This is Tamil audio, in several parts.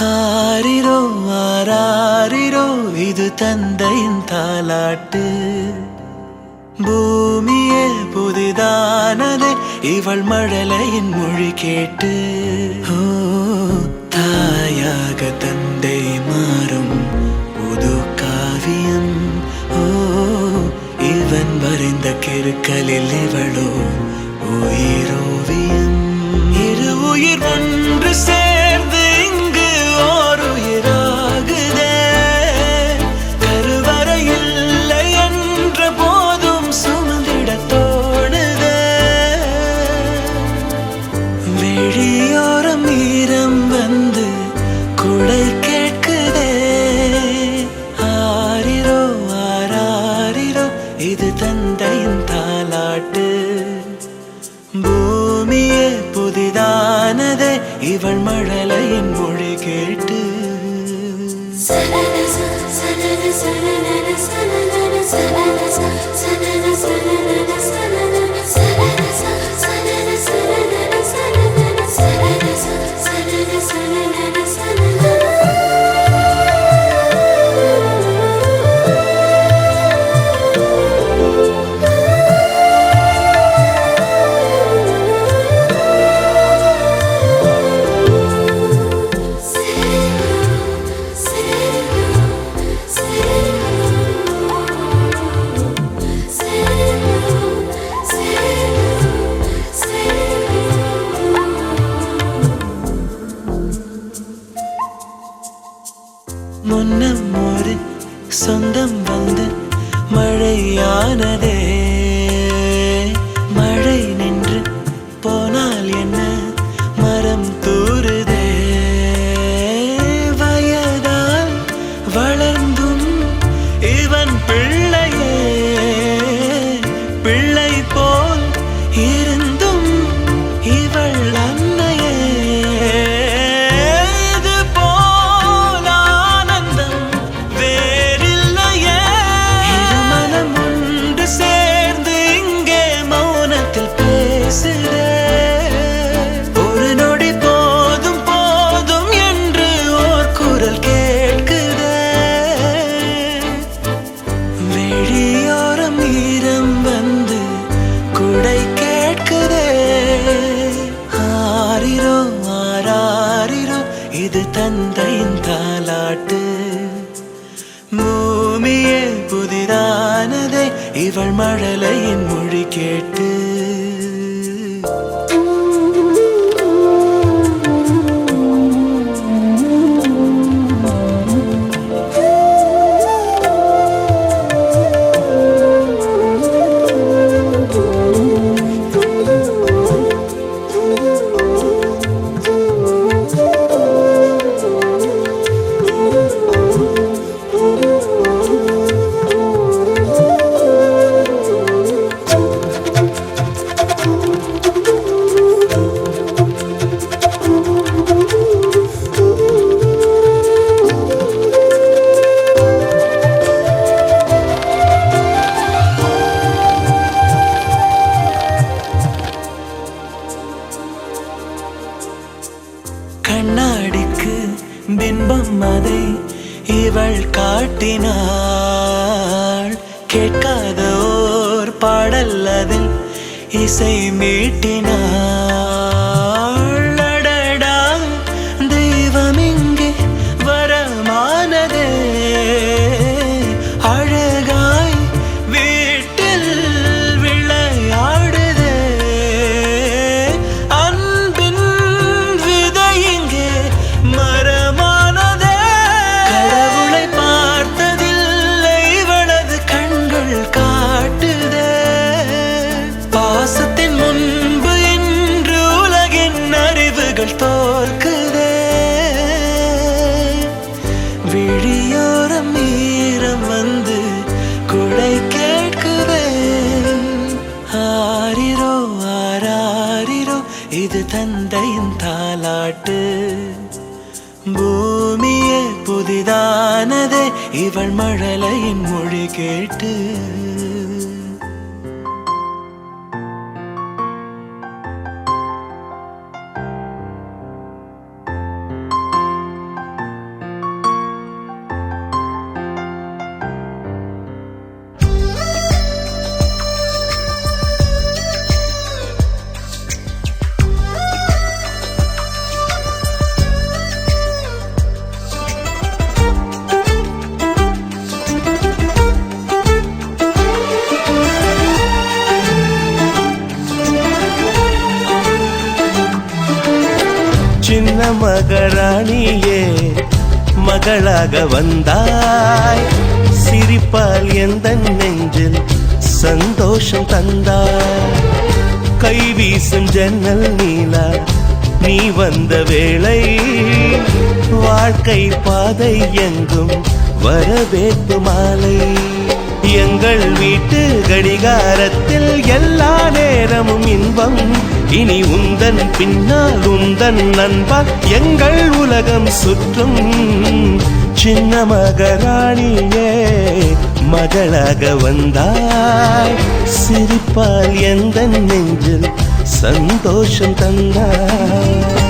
ஆரிரோ ஆராரிரோ இது தந்தையின் தாலாட்டு. பூமியே புதிதானதே இவள் மழலையின் மொழி கேட்டு. ஓ தாயாக தந்தை மாறும் புது காவியம். ஓ இவன் வரைந்த கிறுக்கலில் இவளோ உயிரோவியம். இரு உயிர் ஒன்று சேர்ந்து இங்கு ஓர் உயிராகுதே. கருவறை இல்லை என்ற போதும் சுமந்திட தோணுதே. வெளியோரம் ஈரம் வந்து குடை கேட்குதே. ஆரிரோ ஆராரிரோ இது தந்தையின் தாலாட்டு. பூமியே புதிதானதே இவள் மழலையின் மொழி கேட்டு. முன்னம் ஒரு சொந்தம் வந்து மழையானதே. மழை நின்று போனால் என்ன மரம் தூறுதே. வயதால் வளர்ந்தும் இவன் பிள்ளையே. பிள்ளை போல் இருந்தும் இவள் அன்னையே. ஒரு நொடி போதும் போதும் என்று ஓர் குரல் கேட்குதே. வெளியோரம் ஈரம் வந்து குடை கேட்குதே. ஆரிரோ ஆராரிரோ இது தந்தையின் தாலாட்டு. பூமியே புதிதானதே இவள் மழலையின் மொழி கேட்டு. கண்ணாடிக்கு பிம்பம் அதை இவள் காட்டினாள். கேட்காத ஓர் பாடல் அதில் இசை மீட்டினாள். அடடா தெய்வம் இங்கே வரமானதே. அழகாய் வீட்டில் விளையாடுதே. அன்பின் விதை இங்கே மரமானதே. கடவுளை பார்த்ததில்லை இவளது கண்கள் காட்டுதே. பாசத்தின் முன்பு இன்று உலகின் அறிவுகள் தோற்குதே. விழியோரம் ஈரம் வந்து குடை கேட்குதே. ஆரிரோ ஆராரிரோ இது தந்தையின் தாலாட்டு. பூமியே புதிதானதே இவள் மழலையின் மொழி கேட்டு. மகராணியே மகளாக வந்தாய் சிரிப்பால் எந்த நெஞ்சில் சந்தோஷம் தந்தாய் கை வீசும் ஜன்னல் நீலா நீ வந்த வேளை வாழ்க்கை பாதை எங்கும் வரவேற்பு மாலை எங்கள் வீட்டு கடிகாரத்தில் எல்லா நேரமும் இன்பம் இனி உந்தன் பின்னால் உந்தன் நண்பால் எங்கள் உலகம் சுற்றும் சின்ன மகராணியே மகளாக வந்தாய் சிரிப்பால் எந்த நெஞ்சில் சந்தோஷம் தந்தாய்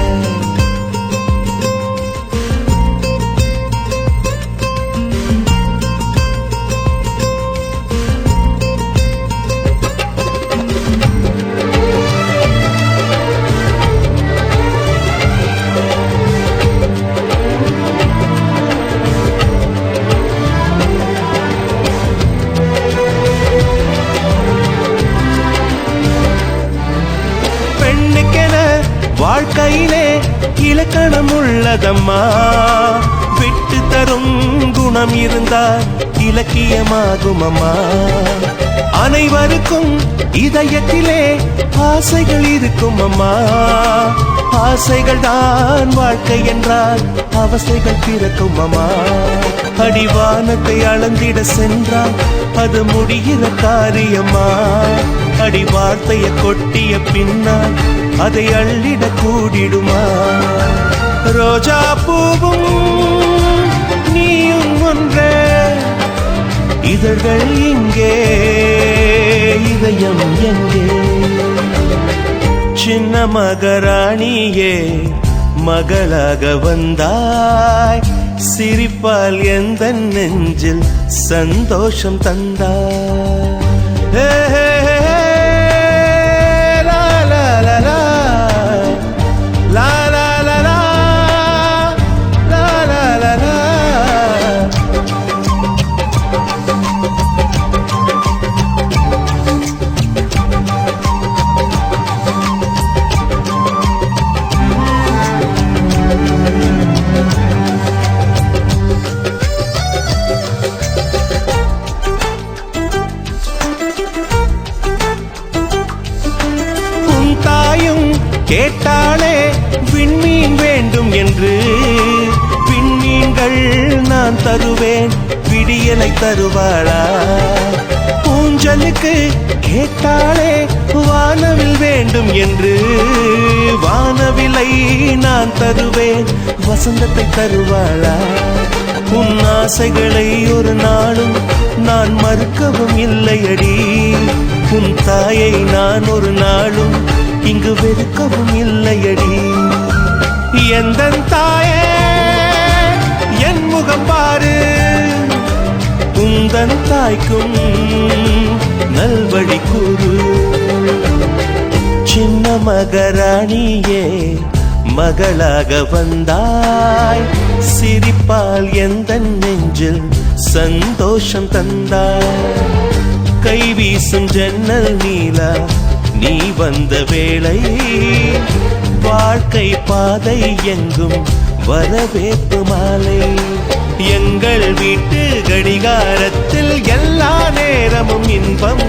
வாழ்க்கையிலே இலக்கணம் உள்ளதம்மா விட்டு தரும் குணம் இருந்தால் இலக்கியமாகும் அம்மா அனைவருக்கும் இதயத்திலே ஆசைகள் இருக்கும் அம்மா ஆசைகள் தான் வாழ்க்கை என்றால் அவசைகள் பிறக்கும் அம்மா அடிவானத்தை அளந்திட சென்றால் அது முடிகிற காரியமா அடி வார்த்தையை கொட்டிய பின்னால் அதை அள்ளிட கூடிடுமா ரோஜா பூவும் நீயும் ஒன்றே இதழ்கள் இங்கே இதயம் எங்கே சின்ன மகராணியே மகளாக வந்தாய் சிரிப்பால் எந்த நெஞ்சில் சந்தோஷம் தந்தாய் கேட்டாளே விண்மீன் வேண்டும் என்று விண்மீன்கள் நான் தருவேன் விடியலை தருவாளா ஊஞ்சலுக்கு கேட்டாளே வானவில் வேண்டும் என்று வானவிலை நான் தருவேன் வசந்தத்தை தருவாளா உன் ஆசைகளை ஒரு நாளும் நான் மறுக்கவும் இல்லையடி உன் தாயை நான் ஒரு நாளும் இங்கு வெறுக்கவும் இல்லையடி எந்த தாயே என் முகம் பாரு உந்தன் தாய்க்கும் நல்வழி கூறு சின்ன மகராணியே மகளாக வந்தாய் சிரிப்பால் எந்த நெஞ்சில் சந்தோஷம் தந்தாய் கை வீசும் ஜன்னல் நீலா நீ வந்த வேளை வாழ்க்கை பாதை எங்கும் வரவேற்பு மாலை எங்கள் வீட்டு கடிகாரத்தில் எல்லா நேரமும் இன்பம்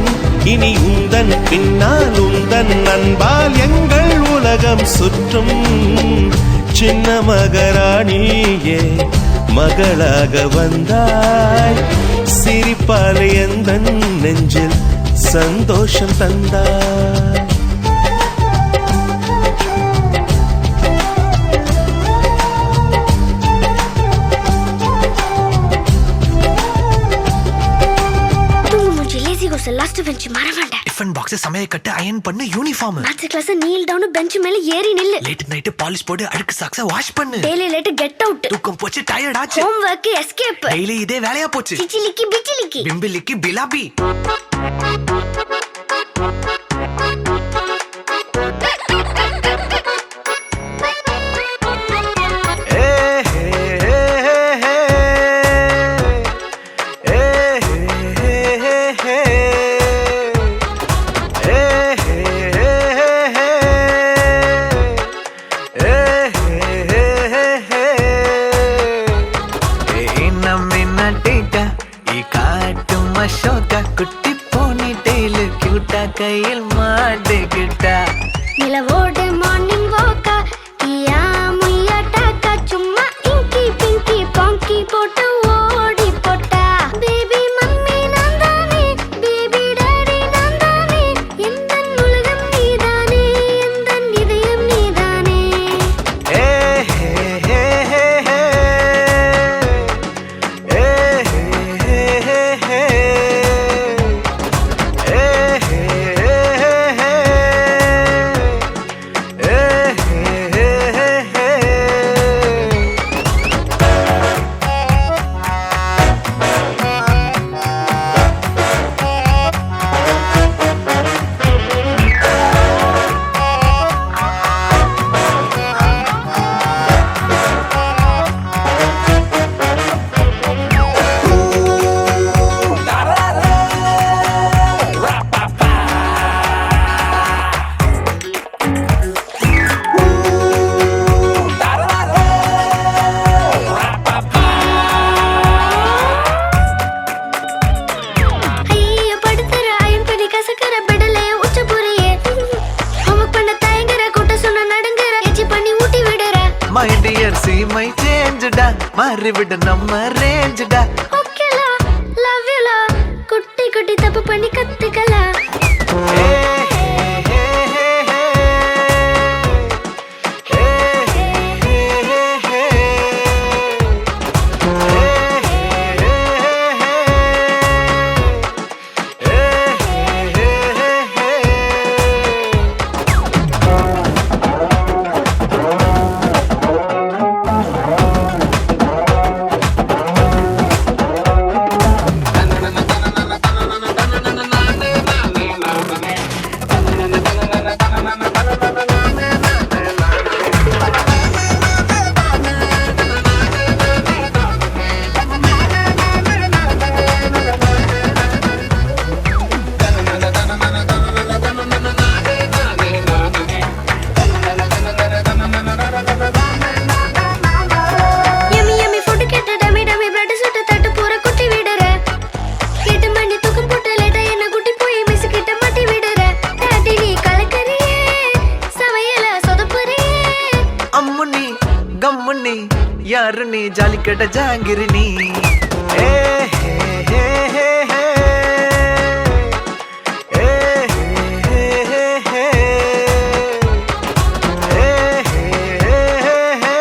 இனி உந்தன் பின்னால் உந்தன் நண்பால் எங்கள் உலகம் சுற்றும் சின்ன மகராணியே மகளாக வந்தாய் சிரிப்பால் எந்த நெஞ்சில் சந்தோஷம் தந்தாய் லாஸ்ட் பெஞ்ச் மறவாண்ட டிஃபன் பாக்ஸ் சமையல் கட்டு அயன் பண்ணு uniform maths class kneel down bench மேல ஏறி நில்லு லேட் நைட் பாலிஷ் போடு அழுக்கு சாக்ஸ வாஷ் பண்ணு டெய்லி லேட் கெட் அவுட் தூக்கம் போச்சு டயர்ட் ஆச்சு ஹோம் வர்க் எஸ்கேப் டெய்லி இதே வேலையா போச்சு சிச்சிலிக்கி பிச்சிலிக்கி பிம்பிலிக்கி பிலாபி அசோகா குட்டி போனி டெய்லு கியூட்டா கையில் மாட்டுக்கிட்டா நிலவோடு மார்னிங் வாக்கா கியா முய்யா டாக்கா சும்மா இங்கி பிங்கி பாங்கி போட்டு ஓடி போட்டா பேபி மம்மி நான் தானே பேபி டாடி நான் தானே எந்தன் உலகம் நீதானே எந்தன் இதயம் நீதானே ஏ ஹே ஹே ஹே ஹே ஏ ஹே ஹே ஹே ஐயோ படுத்துற ஐம்படி கசக்கற பெடலே உச்ச புரியே அவ பண்ண தயங்கற கூட்ட சொன்ன நடுங்கற எச்சி பண்ணி ஊட்டி விடுற மை டியர் சி மை சேஞ்சுடா மாறி விட நம்ம ரேஞ்சுடா ஓகேலா லவ் யூலா குட்டி குட்டி தப்பு பண்ணி கத்துக்கலாம் யம்மி யம்மி ஃபுட் கேட்ட டமி டமி பிரெட் சுட்ட தட்டு பூரா குட்டி விடுற 8 மணி தூக்கம் போட்டு லேட்டா என்ன குட்டி போய் மிஸ் கிட்ட மாட்டி விடுற டாடி நீ கலக்கறியே சமையல சொதப்புறியே அம்முனி கம்முனி யாரு நீ ஜாலி கட்ட ஜாங்கிரி நீ ஏ ஹே ஹே ஹே ஹே ஏ ஹே ஹே ஹே ஏ ஹே ஹே ஹே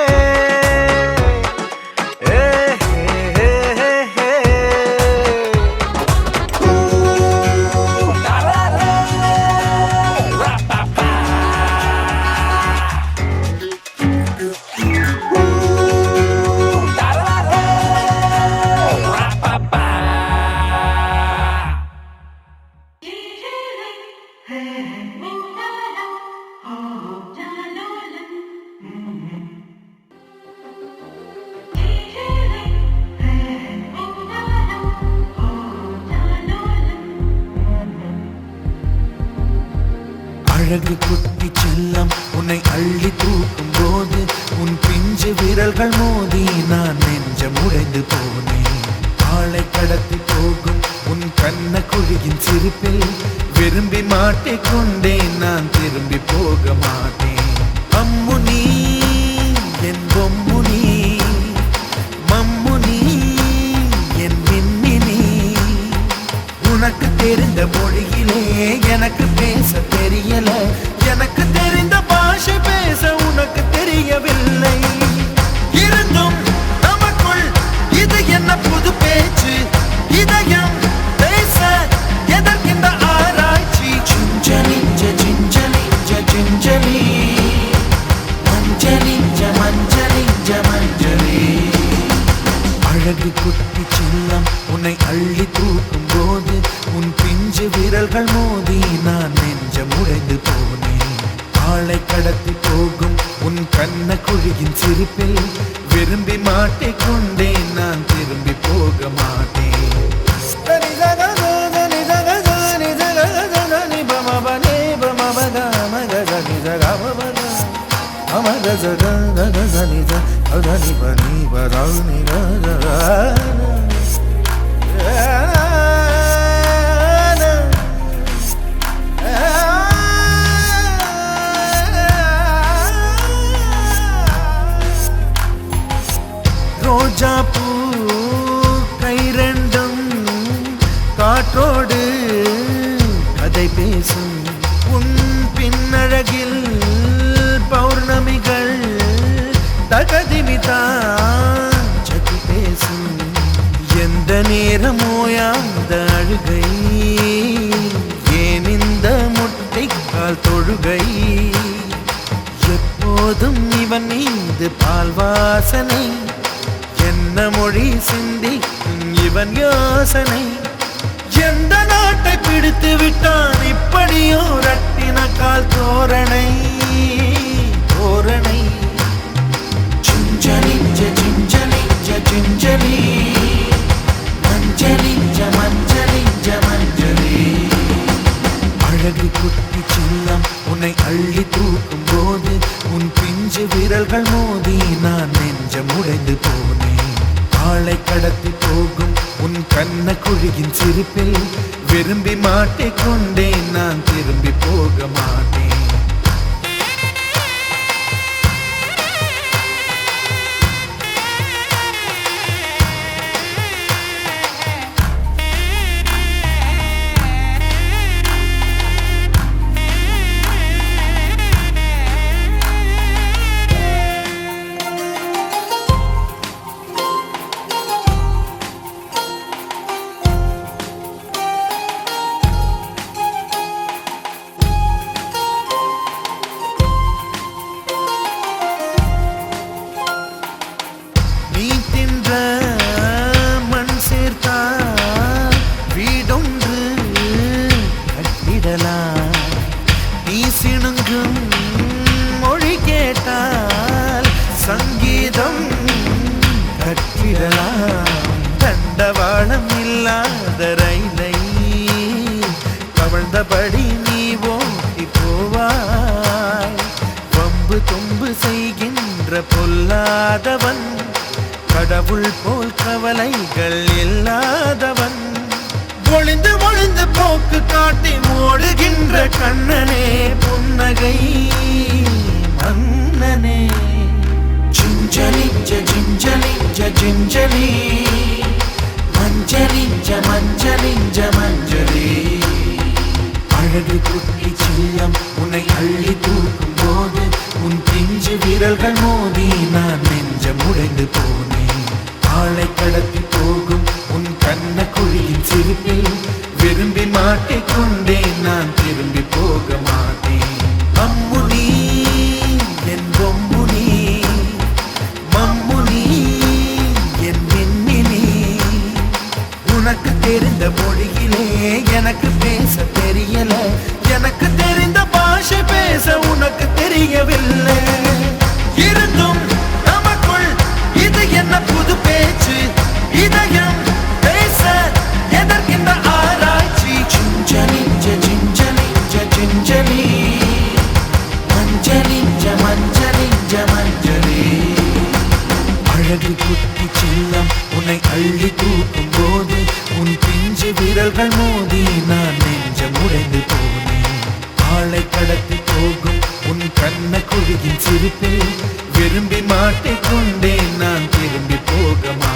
ஏ ஹே ஹே ஹே அழகு குட்டி செல்லம் உன்னை அள்ளி தூக்கும் போது உன் பிஞ்சு விரல்கள் மோதி நான் நெஞ்சம் உடைந்து போனேன். ஆளை கடத்தி போகும் உன் கண்ண குழியின் சிரிப்பில் விரும்பி மாட்டிக்கொண்டேன், நான் திரும்பி போக மாட்டேன். அம்முனி என் பொம்முனி, மம்முனி என் மின்மினி, உனக்கு தெரிந்த மொழியிலே எனக்கு பேச தெரியல, எனக்கு தெரிந்த பாஷை பேச உனக்கு தெரியவில்லை. இருந்தும் நமக்குள் இது என்ன புது பேச்சு, இதயம் பேச எதற்கின்ற ஆராய்ச்சி. சிஞ்சலிஞ்ச சிஞ்சலிஞ்ச சிஞ்சலி, மஞ்சளிஞ்ச மஞ்சளிஞ்ச மஞ்சளி. அழகு குட்டி செல்லம் உன்னை அள்ளி தூக்கும் போது உன் பிஞ்சு விரல்கள் மோதி நான் நெஞ்சம் உடைந்து போனேன். ஆளை கடத்தி போகும் உன் கண்ண குழியின் சிரிப்பில் விரும்பி மாட்டிக்கொண்டேன், நான் திரும்பி போக மாட்டேன். காற்றோடு கதை பேசும் உன் பின்னழகில் பௌர்ணமிகள் தகதிமிதான் சதி பேசும் எந்த நேரமோயாந்த அழுகை ஏன் இந்த முட்டைக்கால் தொழுகை எப்போதும் இவன் மீது பால் வாசனை என்ன மொழி சிந்திக்கும் இவன் யோசனை எந்த நாட்டை பிடித்து விட்டான் இப்படியோ ரட்டின கால் தோரணை தோரணை சிஞ்சலி சிஞ்சலி சிஞ்சலி மஞ்சளி மஞ்சளி மஞ்சளி அழகு குட்டி சின்னம் உன்னை அள்ளி தூக்கும் போது உன் பிஞ்சு விரல்கள் மோதி நான் நெஞ்சம் உடைந்து போனேன் ஆளை கடத்தி போகும் உன் கண்ண குழியின் சிரிப்பில் விரும்பி மாட்டிக்கொண்டேன் நான் திரும்பி போக மாட்டேன் நீ தின்ற மண் சேர்த்தா வீடொன்று கட்டிடலாம் நீ சிணுங்கும் மொழி கேட்டால் சங்கீதம் கட்டிடலாம் தண்டவாளம் இல்லாத ரயிலை கவழ்ந்தபடி நீ ஓட்டி போவாய் வம்பு தும்பு செய்கின்ற பொல்லாதவன் கடவுள் போல் கவலைகள் இல்லாதவன் ஒளிந்து ஒளிந்து போக்கு காட்டி ஓடுகின்ற கண்ணனே புன்னகை மன்னனே சிஞ்சலி சிஞ்சலி சிஞ்சலி மஞ்சளி மஞ்சளி மஞ்சளி அழகு குட்டி சில்லம் உன்னை அள்ளி தூக்கும் போது உன் பிஞ்சு விரல்கள் மோதி நான் நெஞ்சம் உடைந்து போனேன் ஆளை கடத்தி போகும் உன் கண்ண குழியின் சிரிப்பில் விரும்பி மாட்டிக்கொண்டேன் நான் திரும்பி போக மாட்டேன் அம்முனி என் பொம்முனி மம்முனி என் மின்மினி உனக்கு தெரிந்த மொழியிலே எனக்கு பேச தெரியல எனக்கு தெரிந்த பாஷை பேச உனக்கு தெரியவில்லை இருந்தும் நமக்குள் இது என்ன புது பேச்சு இதயம் பேச எதற்கின்ற ஆராய்ச்சி சிஞ்சலி சிஞ்சலி சிஞ்சலி மஞ்சளி மஞ்சளி மஞ்சளி அழகு குட்டி சில்லம் உன்னை அள்ளி தூக்கும் போது உன் பிஞ்சு விரல்கள் மோதி நான் நெஞ்சம் உடைந்து போனேன் ஆளை கடத்தி போகும் உன் கண்ண குழியின் சிரிப்பில் விரும்பி மாட்டிக்கொண்டேன் நான் திரும்பி போக மாட்டேன்